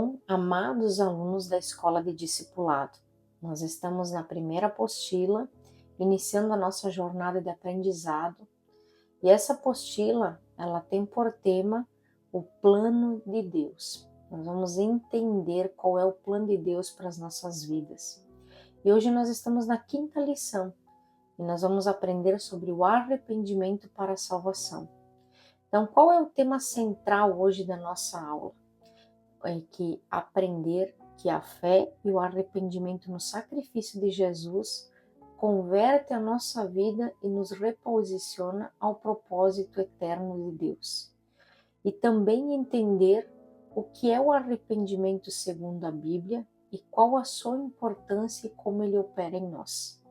Então, amados alunos da Escola de Discipulado, nós estamos na primeira apostila, iniciando a nossa jornada de aprendizado, e essa apostila, ela tem por tema o plano de Deus. Nós vamos entender qual é o plano de Deus para as nossas vidas. E hoje nós estamos na 5ª lição, e nós vamos aprender sobre o arrependimento para a salvação. Então, qual é o tema central hoje da nossa aula? É que aprender que a fé e o arrependimento no sacrifício de Jesus converte a nossa vida e nos reposiciona ao propósito eterno de Deus. E também entender o que é o arrependimento segundo a Bíblia e qual a sua importância e como ele opera em nós.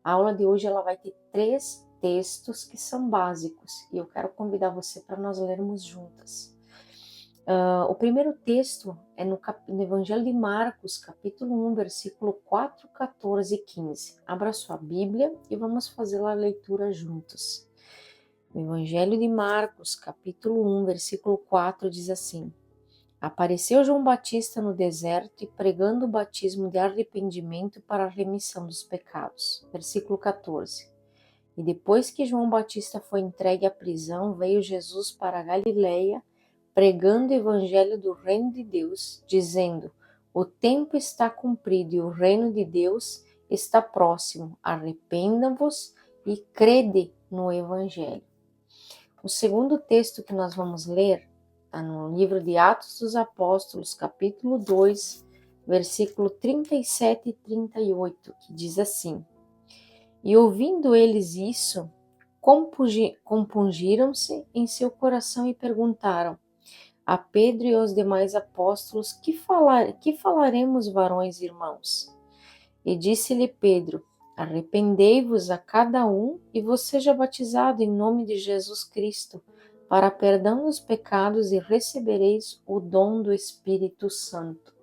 A aula de hoje ela vai ter 3 textos que são básicos e eu quero convidar você para nós lermos juntas. O primeiro texto é no Evangelho de Marcos, capítulo 1, versículo 4, 14 e 15. Abra sua Bíblia e vamos fazer a leitura juntos. O Evangelho de Marcos, capítulo 1, versículo 4 diz assim: Apareceu João Batista no deserto e pregando o batismo de arrependimento para a remissão dos pecados. Versículo 14. E depois que João Batista foi entregue à prisão, veio Jesus para a Galileia, pregando o evangelho do reino de Deus, dizendo: o tempo está cumprido e o reino de Deus está próximo. Arrependam-vos e crede no evangelho. O segundo texto que nós vamos ler está no livro de Atos dos Apóstolos, capítulo 2, versículo 37 e 38, que diz assim: E ouvindo eles isso, compungiram-se em seu coração e perguntaram a Pedro e aos demais apóstolos: que falaremos, varões irmãos? E disse-lhe Pedro: arrependei-vos a cada um e seja batizado em nome de Jesus Cristo, para perdão dos pecados, e recebereis o dom do Espírito Santo.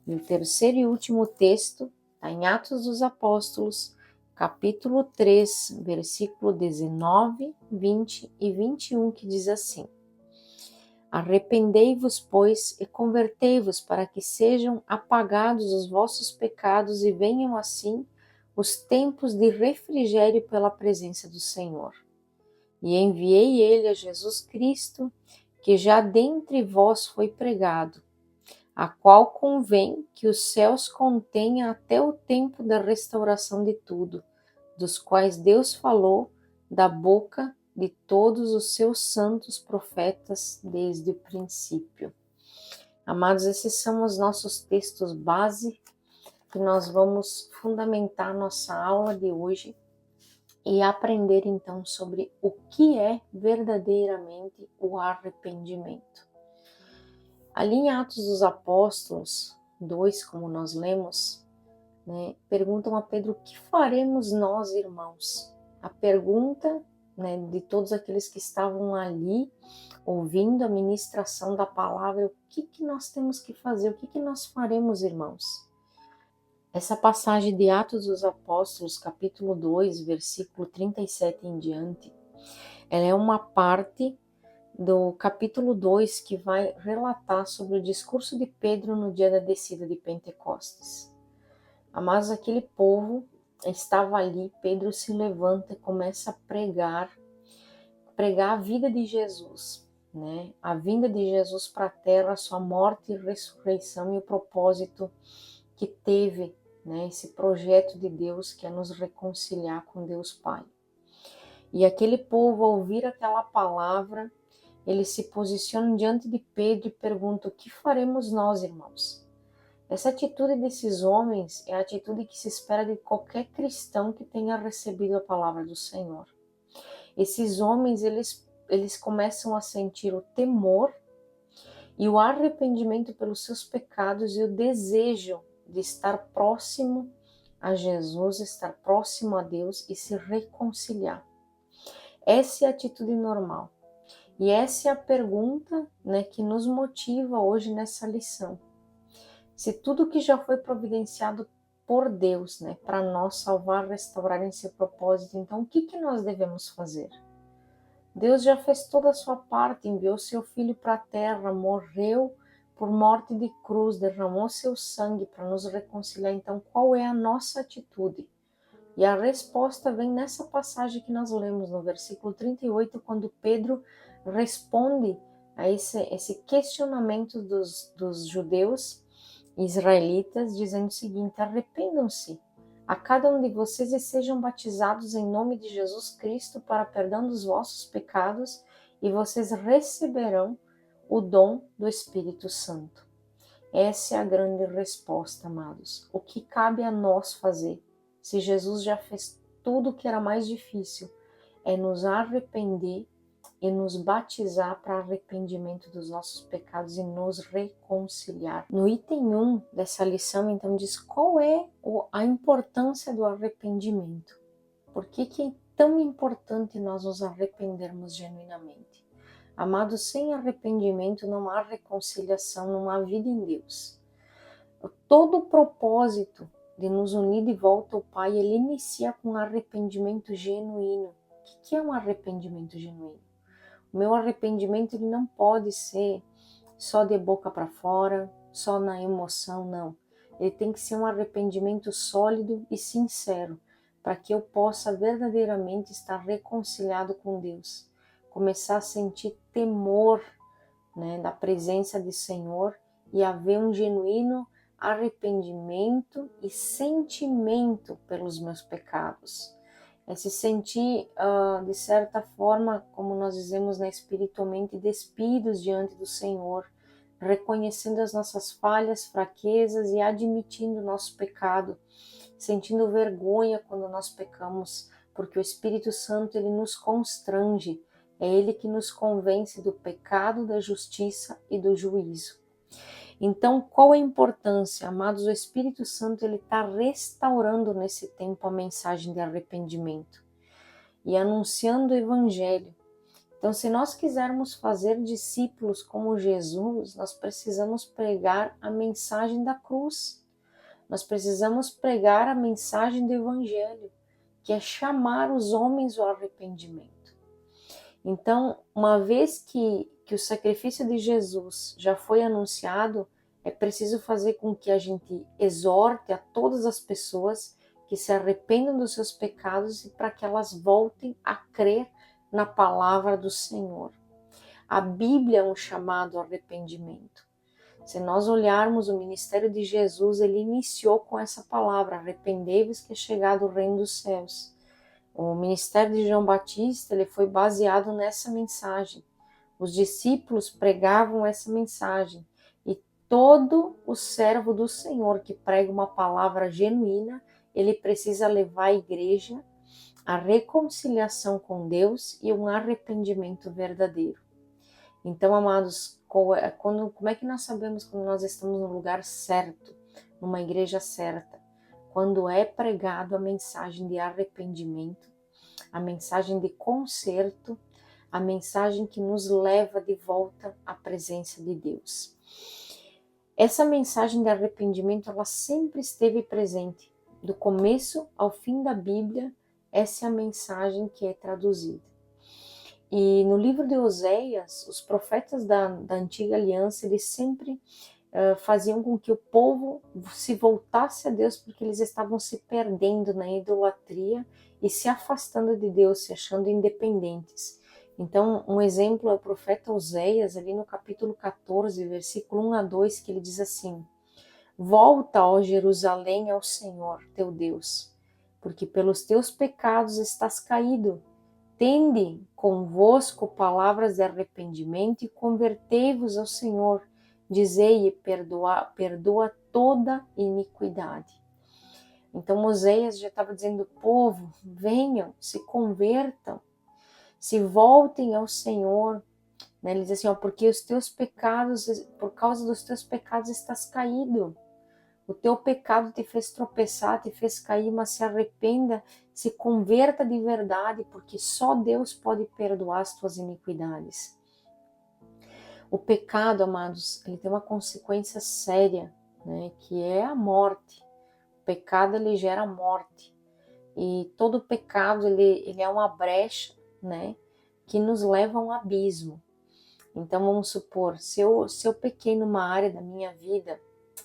E o terceiro e último texto está em Atos dos Apóstolos, capítulo 3, versículo 19, 20 e 21, que diz assim: Arrependei-vos, pois, e convertei-vos, para que sejam apagados os vossos pecados e venham assim os tempos de refrigério pela presença do Senhor. E enviei ele a Jesus Cristo, que já dentre vós foi pregado, a qual convém que os céus contenham até o tempo da restauração de tudo, dos quais Deus falou da boca de todos os seus santos profetas desde o princípio. Amados, esses são os nossos textos base que nós vamos fundamentar nossa aula de hoje e aprender então sobre o que é verdadeiramente o arrependimento. Ali em Atos dos Apóstolos 2, como nós lemos, perguntam a Pedro: o que faremos nós, irmãos? A pergunta de todos aqueles que estavam ali ouvindo a ministração da palavra: o que nós temos que fazer? O que nós faremos, irmãos? Essa passagem de Atos dos Apóstolos, capítulo 2, versículo 37 em diante, ela é uma parte do capítulo 2 que vai relatar sobre o discurso de Pedro no dia da descida de Pentecostes. Mas aquele povo estava ali, Pedro se levanta e começa a pregar a vida de Jesus, a vinda de Jesus para a terra, a sua morte e ressurreição e o propósito que teve, esse projeto de Deus que é nos reconciliar com Deus Pai. E aquele povo, ao ouvir aquela palavra, eles se posicionam diante de Pedro e perguntam: o que faremos nós, irmãos? Essa atitude desses homens é a atitude que se espera de qualquer cristão que tenha recebido a palavra do Senhor. Esses homens, eles começam a sentir o temor e o arrependimento pelos seus pecados e o desejo de estar próximo a Jesus, estar próximo a Deus e se reconciliar. Essa é a atitude normal. E essa é a pergunta que nos motiva hoje nessa lição. Se tudo que já foi providenciado por Deus, para nós salvar, restaurar em seu propósito, então o que nós devemos fazer? Deus já fez toda a sua parte, enviou seu Filho para a terra, morreu por morte de cruz, derramou seu sangue para nos reconciliar. Então, qual é a nossa atitude? E a resposta vem nessa passagem que nós lemos, no versículo 38, quando Pedro responde a esse questionamento dos judeus israelitas, dizendo o seguinte: arrependam-se a cada um de vocês e sejam batizados em nome de Jesus Cristo para perdão dos vossos pecados, e vocês receberão o dom do Espírito Santo. Essa é a grande resposta, amados. O que cabe a nós fazer? Se Jesus já fez tudo o que era mais difícil, é nos arrepender e nos batizar para arrependimento dos nossos pecados e nos reconciliar. No item 1 dessa lição, então, diz qual é a importância do arrependimento. Por que é tão importante nós nos arrependermos genuinamente? Amados, sem arrependimento não há reconciliação, não há vida em Deus. Todo o propósito de nos unir de volta ao Pai, ele inicia com um arrependimento genuíno. O que é um arrependimento genuíno? O meu arrependimento ele não pode ser só de boca para fora, só na emoção, não. Ele tem que ser um arrependimento sólido e sincero, para que eu possa verdadeiramente estar reconciliado com Deus. Começar a sentir temor, né, da presença do Senhor e haver um genuíno arrependimento e sentimento pelos meus pecados. É se sentir, de certa forma, como nós dizemos, né, espiritualmente despidos diante do Senhor, reconhecendo as nossas falhas, fraquezas e admitindo o nosso pecado, sentindo vergonha quando nós pecamos, porque o Espírito Santo ele nos constrange, é Ele que nos convence do pecado, da justiça e do juízo. Então, qual a importância? Amados, o Espírito Santo ele está restaurando nesse tempo a mensagem de arrependimento e anunciando o Evangelho. Então, se nós quisermos fazer discípulos como Jesus, nós precisamos pregar a mensagem da cruz. Nós precisamos pregar a mensagem do Evangelho, que é chamar os homens ao arrependimento. Então, uma vez que o sacrifício de Jesus já foi anunciado, é preciso fazer com que a gente exorte a todas as pessoas que se arrependam dos seus pecados e para que elas voltem a crer na palavra do Senhor. A Bíblia é um chamado ao arrependimento. Se nós olharmos o ministério de Jesus, ele iniciou com essa palavra: arrependei-vos que é chegado o reino dos céus. O ministério de João Batista ele foi baseado nessa mensagem. Os discípulos pregavam essa mensagem. E todo o servo do Senhor que prega uma palavra genuína, ele precisa levar a igreja à reconciliação com Deus e um arrependimento verdadeiro. Então, amados, como é que nós sabemos quando nós estamos no lugar certo, numa igreja certa? Quando é pregado a mensagem de arrependimento, a mensagem de conserto, a mensagem que nos leva de volta à presença de Deus. Essa mensagem de arrependimento, ela sempre esteve presente. Do começo ao fim da Bíblia, essa é a mensagem que é traduzida. E no livro de Oséias, os profetas da antiga aliança, eles sempre faziam com que o povo se voltasse a Deus, porque eles estavam se perdendo na idolatria e se afastando de Deus, se achando independentes. Então, um exemplo é o profeta Oséias, ali no capítulo 14, versículo 1 a 2, que ele diz assim: volta, ó Jerusalém, ao Senhor, teu Deus, porque pelos teus pecados estás caído. Tende convosco palavras de arrependimento e convertei-vos ao Senhor. Dizei e perdoa toda iniquidade. Então Oséias já estava dizendo: povo, venham, se convertam, se voltem ao Senhor. Ele diz assim: porque os teus pecados, por causa dos teus pecados estás caído. O teu pecado te fez tropeçar, te fez cair, mas se arrependa, se converta de verdade, porque só Deus pode perdoar as tuas iniquidades. O pecado, amados, ele tem uma consequência séria, né, que é a morte. O pecado, ele gera morte. E todo pecado, ele é uma brecha, né, que nos leva a um abismo. Então vamos supor, se eu pequei numa área da minha vida,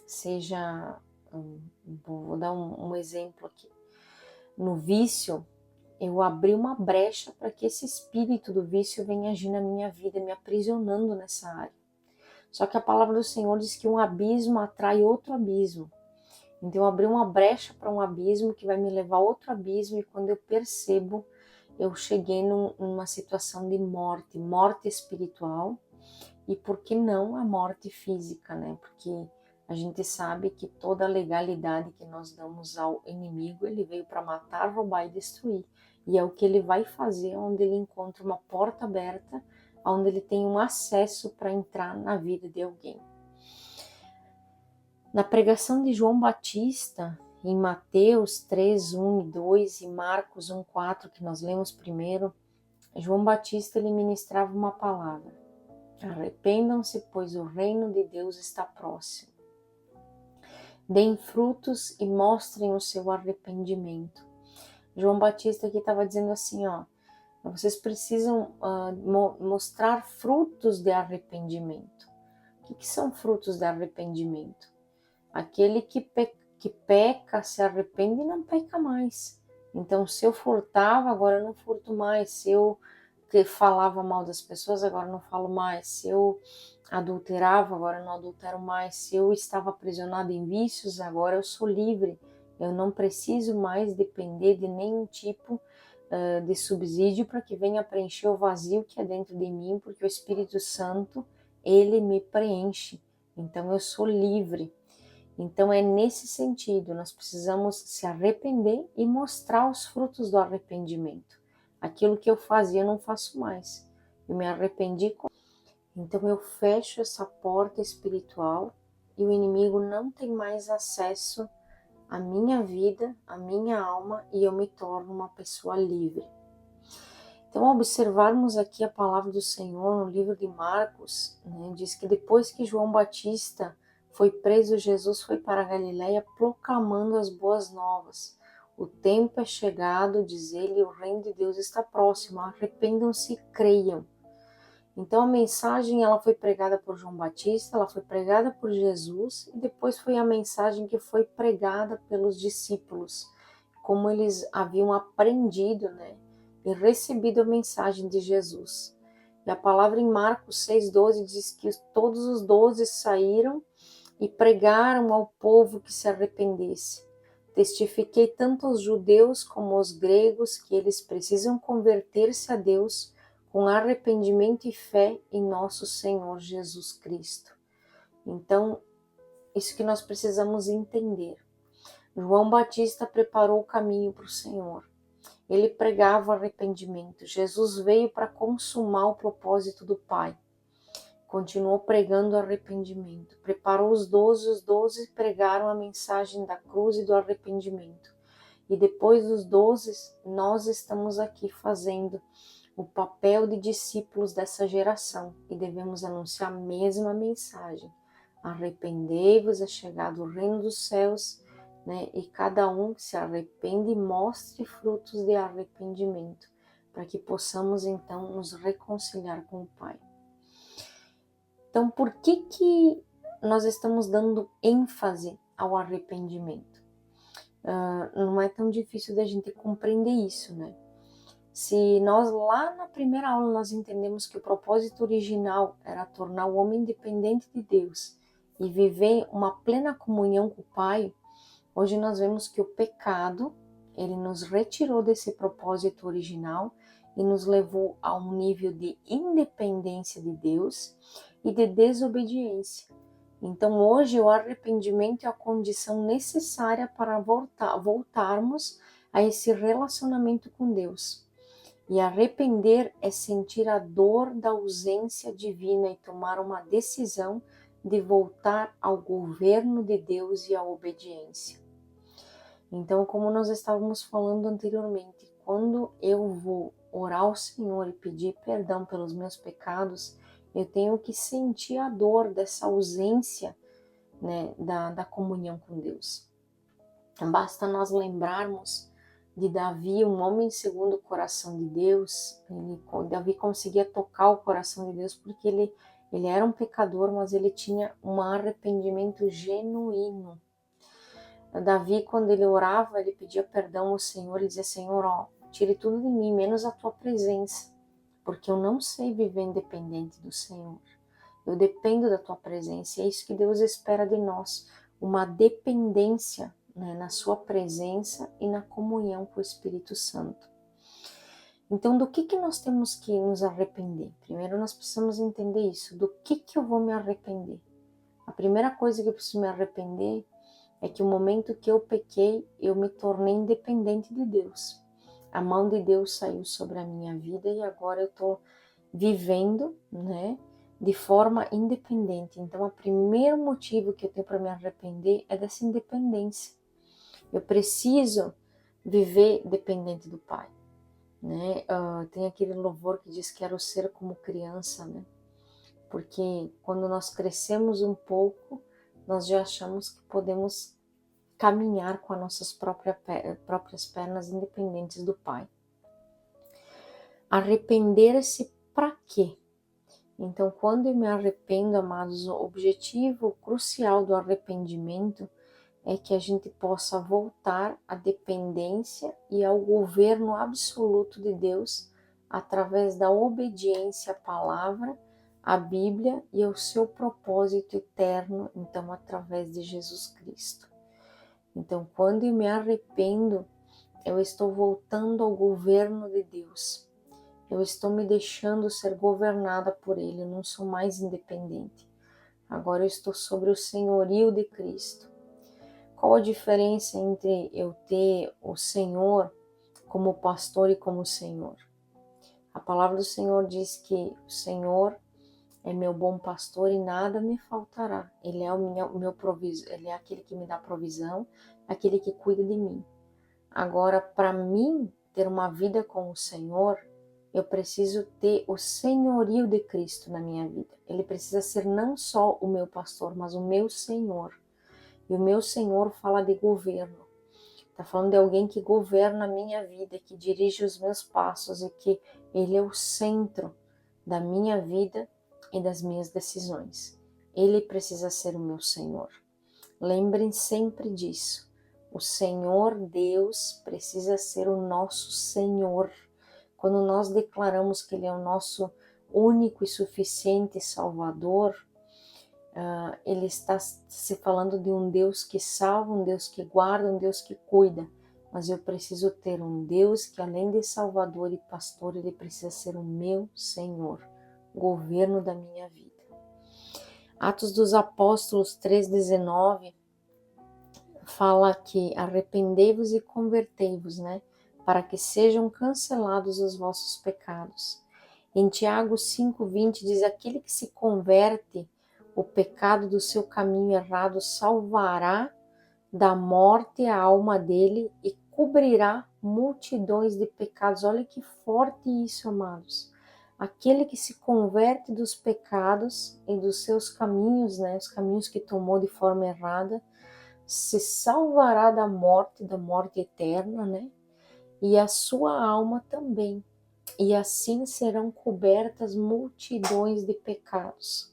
seja, vou dar um exemplo aqui, no vício, eu abri uma brecha para que esse espírito do vício venha agir na minha vida, me aprisionando nessa área. Só que a palavra do Senhor diz que um abismo atrai outro abismo. Então eu abri uma brecha para um abismo que vai me levar a outro abismo, e quando eu percebo, eu cheguei numa situação de morte espiritual, e por que não a morte física, né? Porque a gente sabe que toda a legalidade que nós damos ao inimigo, ele veio para matar, roubar e destruir. E é o que ele vai fazer onde ele encontra uma porta aberta, onde ele tem um acesso para entrar na vida de alguém. Na pregação de João Batista, em Mateus 3, 1 e 2 e Marcos 1, 4, que nós lemos primeiro, João Batista ele ministrava uma palavra: arrependam-se, pois o reino de Deus está próximo. Deem frutos e mostrem o seu arrependimento. João Batista aqui estava dizendo assim, vocês precisam mostrar frutos de arrependimento. O que são frutos de arrependimento? Aquele que peca, se arrepende e não peca mais. Então, se eu furtava, agora eu não furto mais. Se eu falava mal das pessoas, agora eu não falo mais. Se eu adulterava, agora eu não adultero mais. Se eu estava aprisionado em vícios, agora eu sou livre. Eu não preciso mais depender de nenhum tipo de subsídio para que venha preencher o vazio que é dentro de mim, porque o Espírito Santo, ele me preenche. Então, eu sou livre. Então é nesse sentido, nós precisamos se arrepender e mostrar os frutos do arrependimento. Aquilo que eu fazia eu não faço mais. Eu me arrependi. Então eu fecho essa porta espiritual e o inimigo não tem mais acesso à minha vida, à minha alma, e eu me torno uma pessoa livre. Então, ao observarmos aqui a palavra do Senhor no livro de Marcos, diz que depois que João Batista foi preso, Jesus foi para a Galiléia proclamando as boas novas. O tempo é chegado, diz ele, o reino de Deus está próximo, arrependam-se e creiam. Então a mensagem ela foi pregada por João Batista, ela foi pregada por Jesus, e depois foi a mensagem que foi pregada pelos discípulos, como eles haviam aprendido, e recebido a mensagem de Jesus. E a palavra em Marcos 6,12 diz que todos os 12 saíram e pregaram ao povo que se arrependesse. Testifiquei tanto aos judeus como aos gregos que eles precisam converter-se a Deus com arrependimento e fé em nosso Senhor Jesus Cristo. Então, isso que nós precisamos entender. João Batista preparou o caminho para o Senhor. Ele pregava o arrependimento. Jesus veio para consumar o propósito do Pai. Continuou pregando o arrependimento. Preparou os 12 pregaram a mensagem da cruz e do arrependimento. E depois dos 12, nós estamos aqui fazendo o papel de discípulos dessa geração e devemos anunciar a mesma mensagem. Arrependei-vos, é chegado o reino dos céus, e cada um que se arrepende mostre frutos de arrependimento, para que possamos então nos reconciliar com o Pai. Então, por que nós estamos dando ênfase ao arrependimento? Não é tão difícil da gente compreender isso, Se nós lá na primeira aula nós entendemos que o propósito original era tornar o homem dependente de Deus e viver uma plena comunhão com o Pai, hoje nós vemos que o pecado, ele nos retirou desse propósito original e nos levou a um nível de independência de Deus e de desobediência. Então hoje o arrependimento é a condição necessária para voltarmos a esse relacionamento com Deus. E arrepender é sentir a dor da ausência divina e tomar uma decisão de voltar ao governo de Deus e à obediência. Então, como nós estávamos falando anteriormente, quando eu vou orar ao Senhor e pedir perdão pelos meus pecados, eu tenho que sentir a dor dessa ausência, da comunhão com Deus. Basta nós lembrarmos de Davi, um homem segundo o coração de Deus. Davi conseguia tocar o coração de Deus porque ele era um pecador, mas ele tinha um arrependimento genuíno. Davi, quando ele orava, ele pedia perdão ao Senhor, ele dizia: Senhor, ó, tire tudo de mim, menos a tua presença, porque eu não sei viver independente do Senhor. Eu dependo da tua presença, e é isso que Deus espera de nós, uma dependência, né, na sua presença e na comunhão com o Espírito Santo. Então, do que nós temos que nos arrepender? Primeiro, nós precisamos entender isso. Do que eu vou me arrepender? A primeira coisa que eu preciso me arrepender é que o momento que eu pequei, eu me tornei independente de Deus. A mão de Deus saiu sobre a minha vida e agora eu estou vivendo, né, de forma independente. Então, o primeiro motivo que eu tenho para me arrepender é dessa independência. Eu preciso viver dependente do Pai, né? Tem aquele louvor que diz: quero ser como criança, né? Porque quando nós crescemos um pouco, nós já achamos que podemos caminhar com as nossas próprias pernas, independentes do Pai. Arrepender-se para quê? Então, quando eu me arrependo, amados, o objetivo crucial do arrependimento é que a gente possa voltar à dependência e ao governo absoluto de Deus através da obediência à palavra, à Bíblia e ao seu propósito eterno, então, através de Jesus Cristo. Então, quando eu me arrependo, eu estou voltando ao governo de Deus. Eu estou me deixando ser governada por Ele, eu não sou mais independente. Agora eu estou sobre o senhorio de Cristo. Qual a diferença entre eu ter o Senhor como pastor e como Senhor? A palavra do Senhor diz que o Senhor é meu bom pastor e nada me faltará. Ele é o meu provisor, Ele é aquele que me dá provisão, aquele que cuida de mim. Agora, para mim ter uma vida com o Senhor, eu preciso ter o senhorio de Cristo na minha vida. Ele precisa ser não só o meu pastor, mas o meu Senhor. E o meu Senhor fala de governo. Está falando de alguém que governa a minha vida, que dirige os meus passos e que Ele é o centro da minha vida e das minhas decisões. Ele precisa ser o meu Senhor. Lembrem sempre disso. O Senhor Deus precisa ser o nosso Senhor. Quando nós declaramos que Ele é o nosso único e suficiente Salvador, Ele está se falando de um Deus que salva, um Deus que guarda, um Deus que cuida. Mas eu preciso ter um Deus que, além de Salvador e Pastor, Ele precisa ser o meu Senhor, governo da minha vida. Atos dos Apóstolos 3,19 fala que arrependei-vos e convertei-vos, né? Para que sejam cancelados os vossos pecados. Em Tiago 5,20 diz: aquele que se converte, o pecado do seu caminho errado salvará da morte a alma dele e cobrirá multidões de pecados. Olha que forte isso, amados. Aquele que se converte dos pecados e dos seus caminhos, né? Os caminhos que tomou de forma errada, se salvará da morte eterna, né? E a sua alma também. E assim serão cobertas multidões de pecados.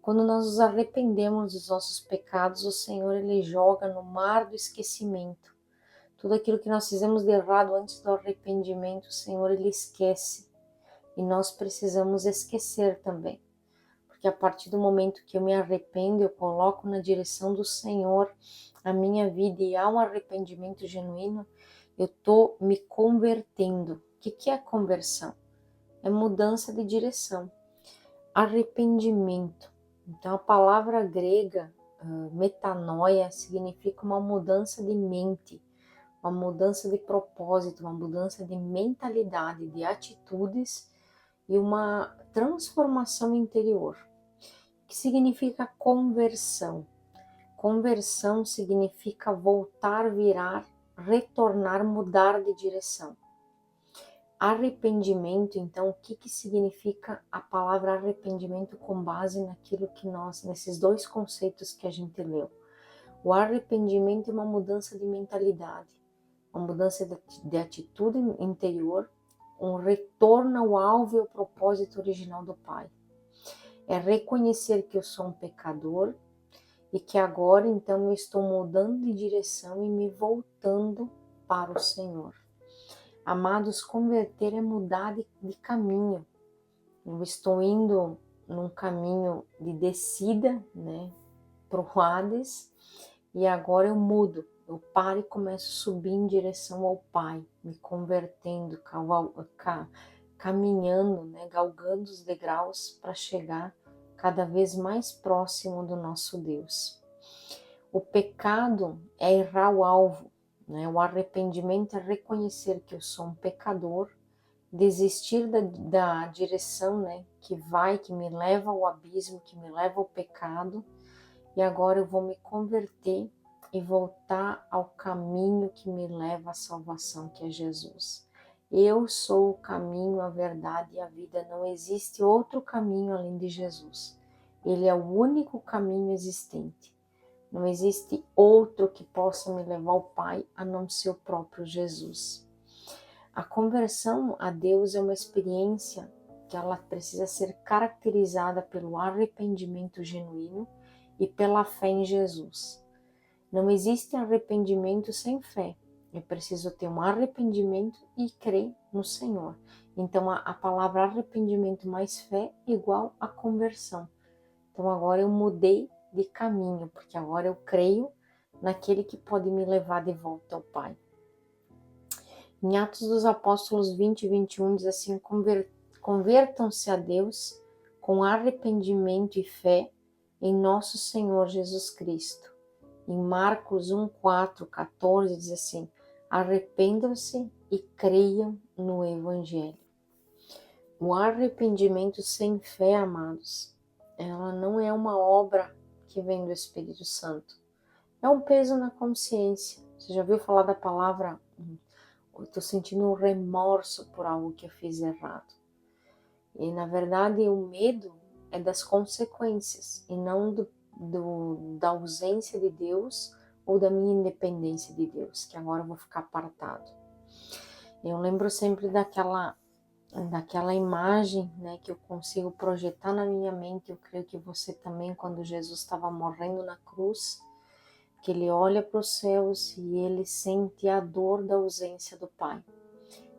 Quando nós nos arrependemos dos nossos pecados, o Senhor Ele joga no mar do esquecimento. Tudo aquilo que nós fizemos de errado antes do arrependimento, o Senhor Ele esquece. E nós precisamos esquecer também. Porque a partir do momento que eu me arrependo, eu coloco na direção do Senhor a minha vida e há um arrependimento genuíno, eu estou me convertendo. O que é conversão? É mudança de direção. Arrependimento. Então a palavra grega, metanoia, significa uma mudança de mente, uma mudança de propósito, uma mudança de mentalidade, de atitudes e uma transformação interior. O que significa conversão? Conversão significa voltar, virar, retornar, mudar de direção. Arrependimento, então, o que significa a palavra arrependimento com base naquilo que nesses dois conceitos que a gente leu? O arrependimento é uma mudança de mentalidade. uma mudança de atitude interior, um retorno ao alvo e ao propósito original do Pai. É reconhecer que eu sou um pecador e que agora então eu estou mudando de direção e me voltando para o Senhor. Amados, converter é mudar de caminho. Eu estou indo num caminho de descida, né, para o Hades, e agora eu mudo. Eu paro e começo a subir em direção ao Pai, me convertendo, caminhando, né, galgando os degraus para chegar cada vez mais próximo do nosso Deus. O pecado é errar o alvo, né? O arrependimento é reconhecer que eu sou um pecador, desistir da direção, né, que me leva ao abismo, que me leva ao pecado, e agora eu vou me converter e voltar ao caminho que me leva à salvação, que é Jesus. Eu sou o caminho, a verdade e a vida. Não existe outro caminho além de Jesus. Ele é o único caminho existente. Não existe outro que possa me levar ao Pai a não ser o próprio Jesus. A conversão a Deus é uma experiência que ela precisa ser caracterizada pelo arrependimento genuíno e pela fé em Jesus. Não existe arrependimento sem fé. Eu preciso ter um arrependimento e crer no Senhor. Então a palavra arrependimento mais fé é igual a conversão. Então agora eu mudei de caminho, porque agora eu creio naquele que pode me levar de volta ao Pai. Em Atos dos Apóstolos 20 e 21 diz assim: convertam-se a Deus com arrependimento e fé em nosso Senhor Jesus Cristo. Em Marcos 1, 4, 14 diz assim: arrependam-se e creiam no Evangelho. O arrependimento sem fé, amados, ela não é uma obra que vem do Espírito Santo. É um peso na consciência. Você já ouviu falar da palavra? Eu estou sentindo um remorso por algo que eu fiz errado. E na verdade o medo é das consequências e não da ausência de Deus ou da minha independência de Deus, que agora eu vou ficar apartado. Eu lembro sempre daquela imagem, né, que eu consigo projetar na minha mente. Eu creio que você também, quando Jesus estava morrendo na cruz, que ele olha para os céus e ele sente a dor da ausência do Pai.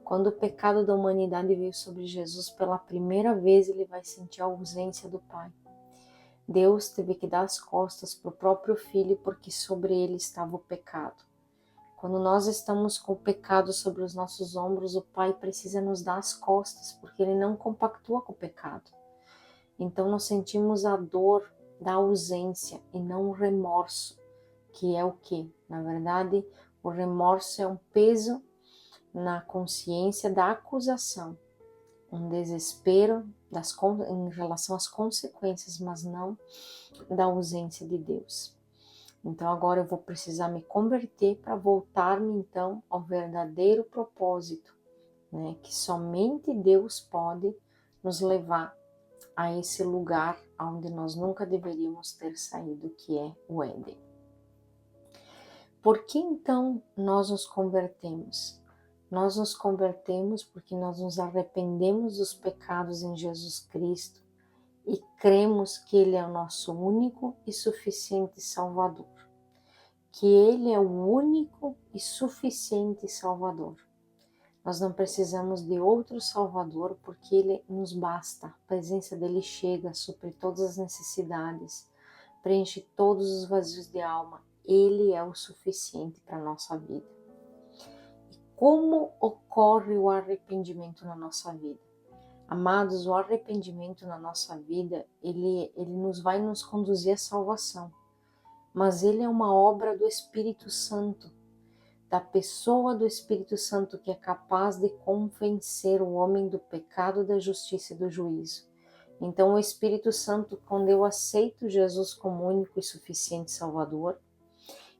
Quando o pecado da humanidade veio sobre Jesus pela primeira vez, ele vai sentir a ausência do Pai. Deus teve que dar as costas para o próprio Filho porque sobre ele estava o pecado. Quando nós estamos com o pecado sobre os nossos ombros, o Pai precisa nos dar as costas porque ele não compactua com o pecado. Então nós sentimos a dor da ausência e não o remorso, que é o que? Na verdade, o remorso é um peso na consciência da acusação, um desespero em relação às consequências, mas não da ausência de Deus. Então agora eu vou precisar me converter para voltar-me então ao verdadeiro propósito, né? Que somente Deus pode nos levar a esse lugar onde nós nunca deveríamos ter saído, que é o Éden. Por que então nós nos convertemos? Nós nos convertemos porque nós nos arrependemos dos pecados em Jesus Cristo e cremos que Ele é o nosso único e suficiente Salvador. Que Ele é o único e suficiente Salvador. Nós não precisamos de outro Salvador porque Ele nos basta. A presença dEle chega, supre todas as necessidades, preenche todos os vazios de alma. Ele é o suficiente para a nossa vida. E como ocorre o arrependimento na nossa vida? Amados, o arrependimento na nossa vida, ele vai nos conduzir à salvação. Mas ele é uma obra do Espírito Santo, da pessoa do Espírito Santo que é capaz de convencer o homem do pecado, da justiça e do juízo. Então o Espírito Santo, quando eu aceito Jesus como único e suficiente Salvador,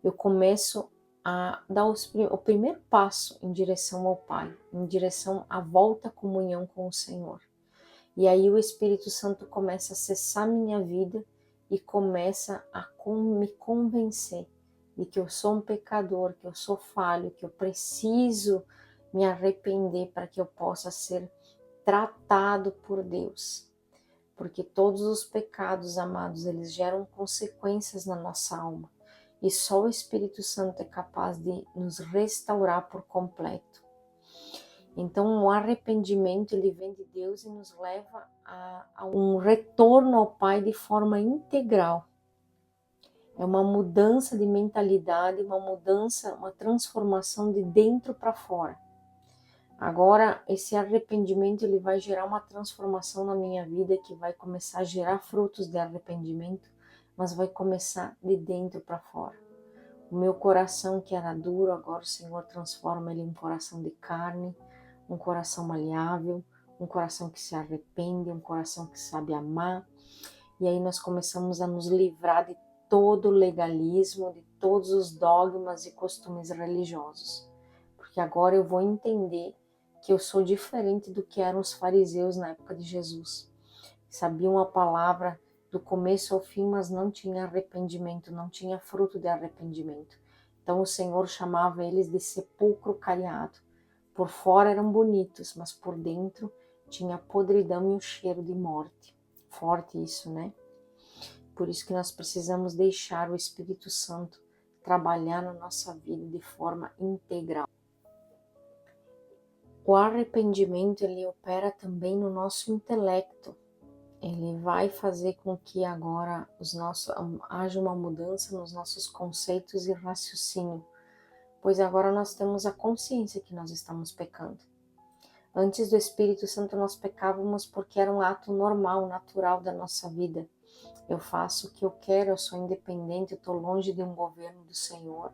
eu começo a dar o primeiro passo em direção ao Pai, em direção à volta à comunhão com o Senhor. E aí o Espírito Santo começa a acessar minha vida e começa a me convencer de que eu sou um pecador, que eu sou falho, que eu preciso me arrepender para que eu possa ser tratado por Deus. Porque todos os pecados, amados, eles geram consequências na nossa alma. E só o Espírito Santo é capaz de nos restaurar por completo. Então, o arrependimento, ele vem de Deus e nos leva a um retorno ao Pai de forma integral. É uma mudança de mentalidade, uma mudança, uma transformação de dentro para fora. Agora, esse arrependimento, ele vai gerar uma transformação na minha vida que vai começar a gerar frutos de arrependimento, mas vai começar de dentro para fora. O meu coração que era duro, agora o Senhor transforma ele em um coração de carne, um coração maleável, um coração que se arrepende, um coração que sabe amar. E aí nós começamos a nos livrar de todo o legalismo, de todos os dogmas e costumes religiosos. Porque agora eu vou entender que eu sou diferente do que eram os fariseus na época de Jesus. Sabiam a palavra do começo ao fim, mas não tinha arrependimento, não tinha fruto de arrependimento. Então o Senhor chamava eles de sepulcro cariado. Por fora eram bonitos, mas por dentro tinha podridão e o cheiro de morte. Forte isso, né? Por isso que nós precisamos deixar o Espírito Santo trabalhar na nossa vida de forma integral. O arrependimento, ele opera também no nosso intelecto. Ele vai fazer com que agora haja uma mudança nos nossos conceitos e raciocínio, pois agora nós temos a consciência que nós estamos pecando. Antes do Espírito Santo nós pecávamos porque era um ato normal, natural da nossa vida. Eu faço o que eu quero, eu sou independente, eu estou longe de um governo do Senhor,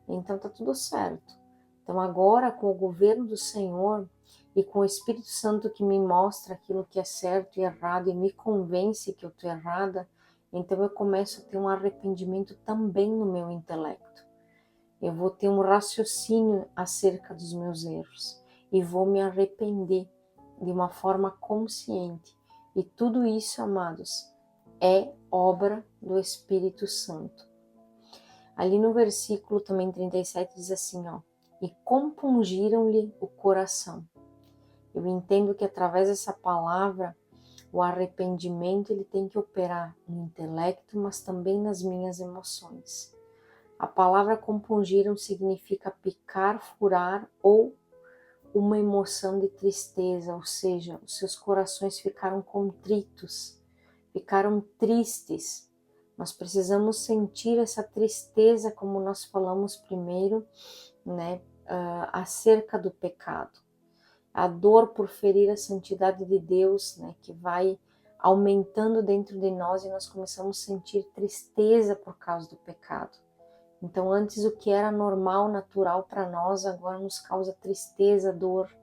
então está tudo certo. Então agora com o governo do Senhor e com o Espírito Santo que me mostra aquilo que é certo e errado e me convence que eu estou errada, então eu começo a ter um arrependimento também no meu intelecto. Eu vou ter um raciocínio acerca dos meus erros e vou me arrepender de uma forma consciente. E tudo isso, amados, é obra do Espírito Santo. Ali no versículo também 37 diz assim, ó, e compungiram-lhe o coração. Eu entendo que através dessa palavra, o arrependimento ele tem que operar no intelecto, mas também nas minhas emoções. A palavra compungiram significa picar, furar ou uma emoção de tristeza, ou seja, os seus corações ficaram contritos, ficaram tristes. Nós precisamos sentir essa tristeza, como nós falamos primeiro, né, acerca do pecado. A dor por ferir a santidade de Deus, né, que vai aumentando dentro de nós e nós começamos a sentir tristeza por causa do pecado. Então, antes o que era normal, natural para nós, agora nos causa tristeza, dor.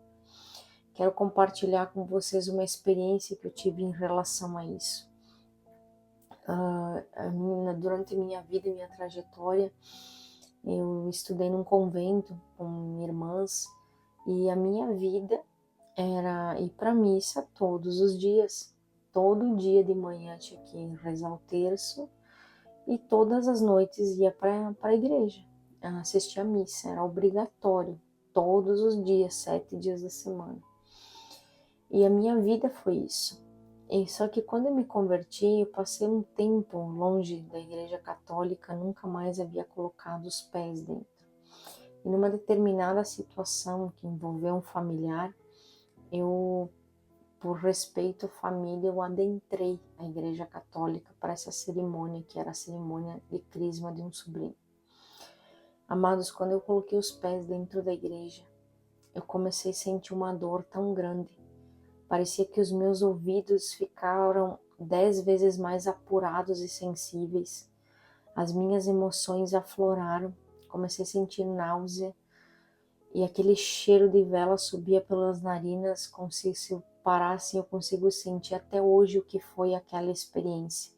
Quero compartilhar com vocês uma experiência que eu tive em relação a isso. Durante minha vida e minha trajetória, eu estudei num convento com irmãs e a minha vida era ir para a missa todos os dias. Todo dia de manhã tinha que rezar o terço e todas as noites ia para a igreja assistir a missa. Era obrigatório, todos os dias, 7 dias da semana. E a minha vida foi isso. E só que quando eu me converti, eu passei um tempo longe da igreja católica, nunca mais havia colocado os pés dentro. E numa determinada situação que envolveu um familiar, eu, por respeito à família, eu adentrei a igreja católica para essa cerimônia, que era a cerimônia de crisma de um sobrinho. Amados, quando eu coloquei os pés dentro da igreja, eu comecei a sentir uma dor tão grande. Parecia que os meus ouvidos ficaram 10 vezes mais apurados e sensíveis. As minhas emoções afloraram. Comecei a sentir náusea. E aquele cheiro de vela subia pelas narinas, como se eu parasse, eu consigo sentir até hoje o que foi aquela experiência.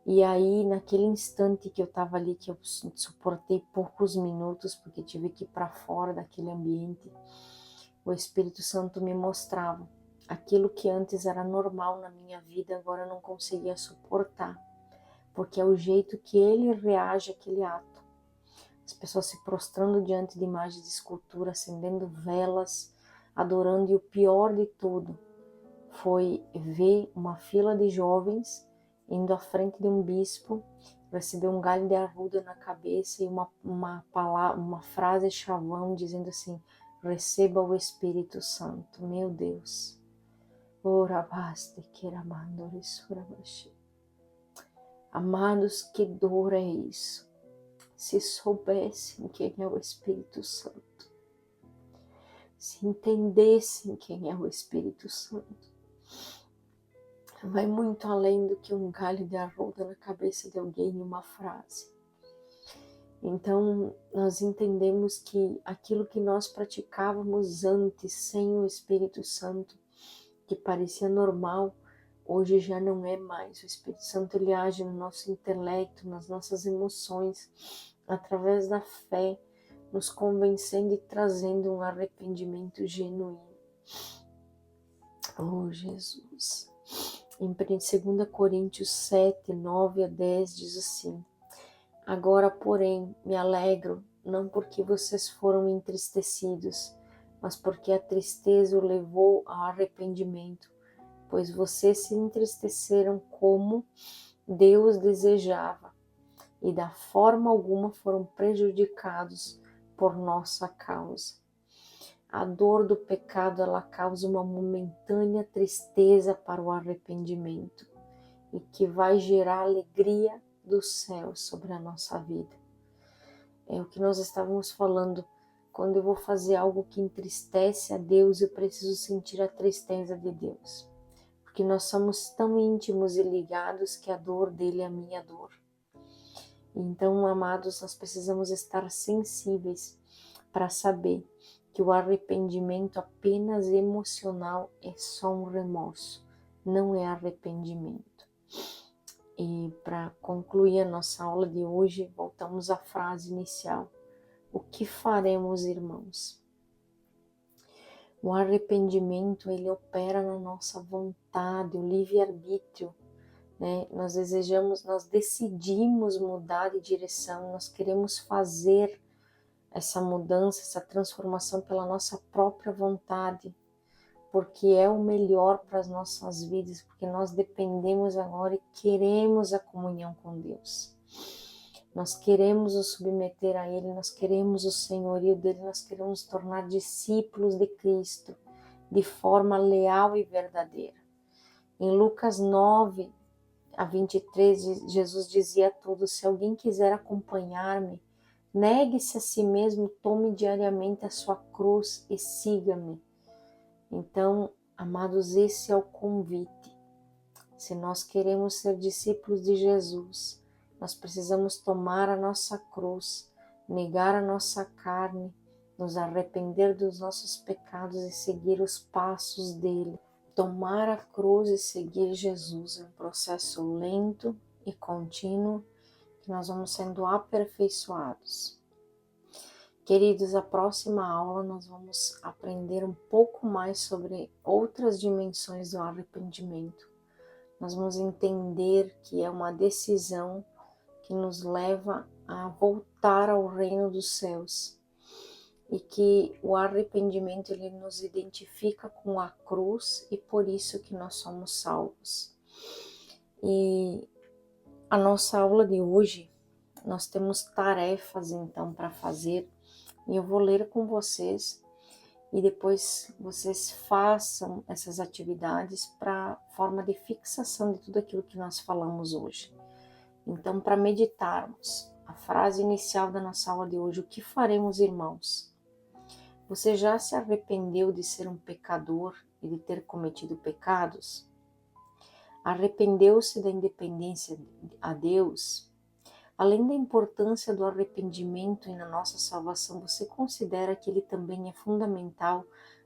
E aí, naquele instante que eu estava ali, que eu suportei poucos minutos, porque tive que ir para fora daquele ambiente, o Espírito Santo me mostrava aquilo que antes era normal na minha vida, agora eu não conseguia suportar, porque é o jeito que ele reage àquele ato. as pessoas se prostrando diante de imagens de escultura, acendendo velas, adorando, e o pior de tudo foi ver uma fila de jovens indo à frente de um bispo, receber um galho de arruda na cabeça e uma frase chavão dizendo assim: receba o Espírito Santo. Meu Deus. Ora baste que amados, que dor é isso. Se soubessem quem é o Espírito Santo, se entendessem quem é o Espírito Santo, vai muito além do que um galho de arruda na cabeça de alguém em uma frase. Então, nós entendemos que aquilo que nós praticávamos antes, sem o Espírito Santo, que parecia normal, hoje já não é mais. O Espírito Santo, ele age no nosso intelecto, nas nossas emoções, através da fé, nos convencendo e trazendo um arrependimento genuíno. Oh, Jesus! Em 2 Coríntios 7, 9 a 10 diz assim: agora, porém, me alegro, não porque vocês foram entristecidos, mas porque a tristeza o levou ao arrependimento, pois vocês se entristeceram como Deus desejava, e da forma alguma foram prejudicados por nossa causa. A dor do pecado, ela causa uma momentânea tristeza para o arrependimento, e que vai gerar alegria do céu sobre a nossa vida. É o que nós estávamos falando. Quando eu vou fazer algo que entristece a Deus, eu preciso sentir a tristeza de Deus, porque nós somos tão íntimos e ligados que a dor dele é a minha dor. Então, amados, nós precisamos estar sensíveis para saber que o arrependimento apenas emocional é só um remorso, não é arrependimento. E para concluir a nossa aula de hoje, voltamos à frase inicial: o que faremos, irmãos? O arrependimento, ele opera na nossa vontade, o livre-arbítrio, né? Nós decidimos mudar de direção, nós queremos fazer essa mudança, essa transformação pela nossa própria vontade, porque é o melhor para as nossas vidas, porque nós dependemos agora e queremos a comunhão com Deus. Nós queremos nos submeter a Ele, nós queremos o senhorio dEle, nós queremos nos tornar discípulos de Cristo de forma leal e verdadeira. Em Lucas 9 a 23, Jesus dizia a todos: se alguém quiser acompanhar-me, negue-se a si mesmo, tome diariamente a sua cruz e siga-me. Então, amados, esse é o convite. Se nós queremos ser discípulos de Jesus, nós precisamos tomar a nossa cruz, negar a nossa carne, nos arrepender dos nossos pecados e seguir os passos dele. Tomar a cruz e seguir Jesus é um processo lento e contínuo, que nós vamos sendo aperfeiçoados. Queridos, a próxima aula nós vamos aprender um pouco mais sobre outras dimensões do arrependimento. Nós vamos entender que é uma decisão que nos leva a voltar ao reino dos céus, e que o arrependimento, ele nos identifica com a cruz, e por isso que nós somos salvos. E a nossa aula de hoje, nós temos tarefas então para fazer, e eu vou ler com vocês, e depois vocês façam essas atividades para forma de fixação de tudo aquilo que nós falamos hoje. Então, para meditarmos, a frase inicial da nossa aula de hoje: o que faremos, irmãos? Você já se arrependeu de ser um pecador e de ter cometido pecados? Arrependeu-se da independência a Deus? Além da importância do arrependimento na nossa salvação, você considera que ele também é fundamental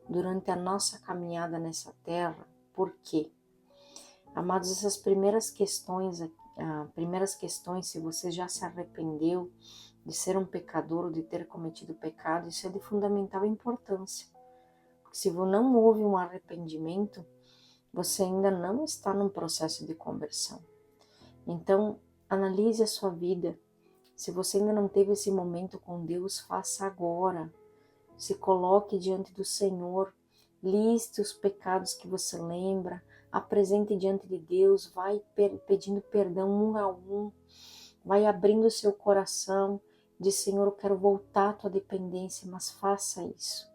durante a nossa caminhada nessa terra? Por quê? Amados, essas primeiras questões, se você já se arrependeu de ser um pecador ou de ter cometido pecado, isso é de fundamental importância. Porque se não houve um arrependimento, você ainda não está num processo de conversão. Então, analise a sua vida, Se você ainda não teve esse momento com Deus, faça agora. Se coloque diante do Senhor, liste os pecados que você lembra, apresente diante de Deus, vai pedindo perdão um a um, vai abrindo o seu coração, diz: Senhor, eu quero voltar à tua dependência, mas faça isso.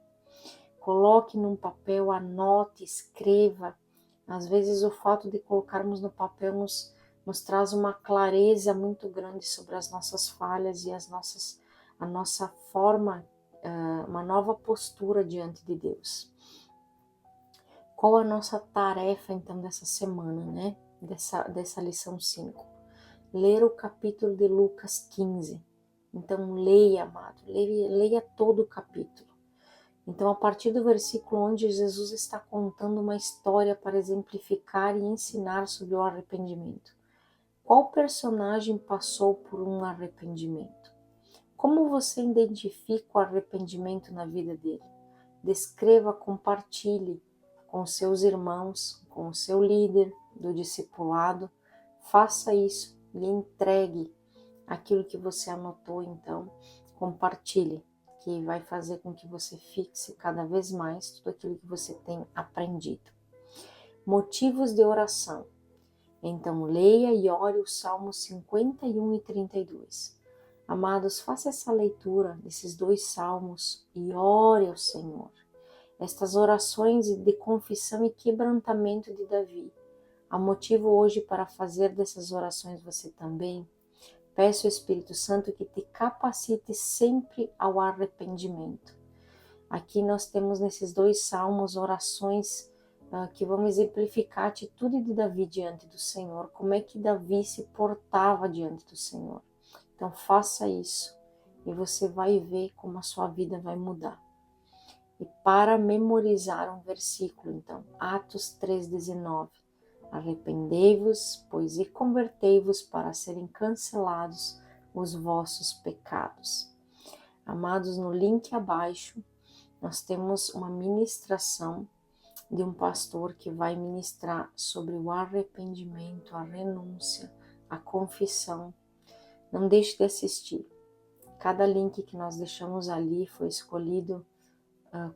Coloque num papel, anote, escreva. Às vezes o fato de colocarmos no papel nos traz uma clareza muito grande sobre as nossas falhas e a nossa forma, uma nova postura diante de Deus. Qual a nossa tarefa então dessa semana, né? Dessa lição 5? Ler o capítulo de Lucas 15. Então leia, amado, leia todo o capítulo. Então, a partir do versículo onde Jesus está contando uma história para exemplificar e ensinar sobre o arrependimento. Qual personagem passou por um arrependimento? Como você identifica o arrependimento na vida dele? Descreva, compartilhe com seus irmãos, com o seu líder do discipulado. Faça isso e entregue aquilo que você anotou, então, compartilhe, que vai fazer com que você fixe cada vez mais tudo aquilo que você tem aprendido. Motivos de oração. Então, leia e ore os Salmos 51 e 32. Amados, faça essa leitura desses 2 salmos e ore ao Senhor. Estas orações de confissão e quebrantamento de Davi. Há motivo hoje para fazer dessas orações você também? Peço ao Espírito Santo que te capacite sempre ao arrependimento. Aqui nós temos nesses 2 salmos orações que vão exemplificar a atitude de Davi diante do Senhor, como é que Davi se portava diante do Senhor. Então faça isso e você vai ver como a sua vida vai mudar. E para memorizar um versículo, então, Atos 3,19. Arrependei-vos, pois, e convertei-vos para serem cancelados os vossos pecados. Amados, no link abaixo, nós temos uma ministração de um pastor que vai ministrar sobre o arrependimento, a renúncia, a confissão. Não deixe de assistir. Cada link que nós deixamos ali foi escolhido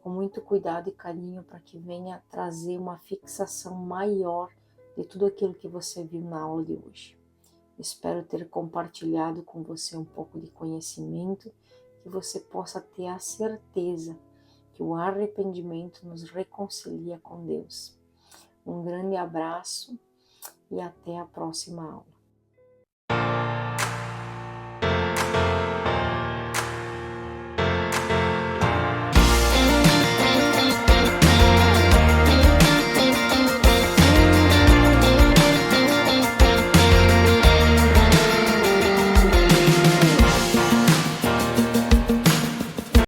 com muito cuidado e carinho para que venha trazer uma fixação maior de tudo aquilo que você viu na aula de hoje. Espero ter compartilhado com você um pouco de conhecimento, que você possa ter a certeza que o arrependimento nos reconcilia com Deus. Um grande abraço e até a próxima aula.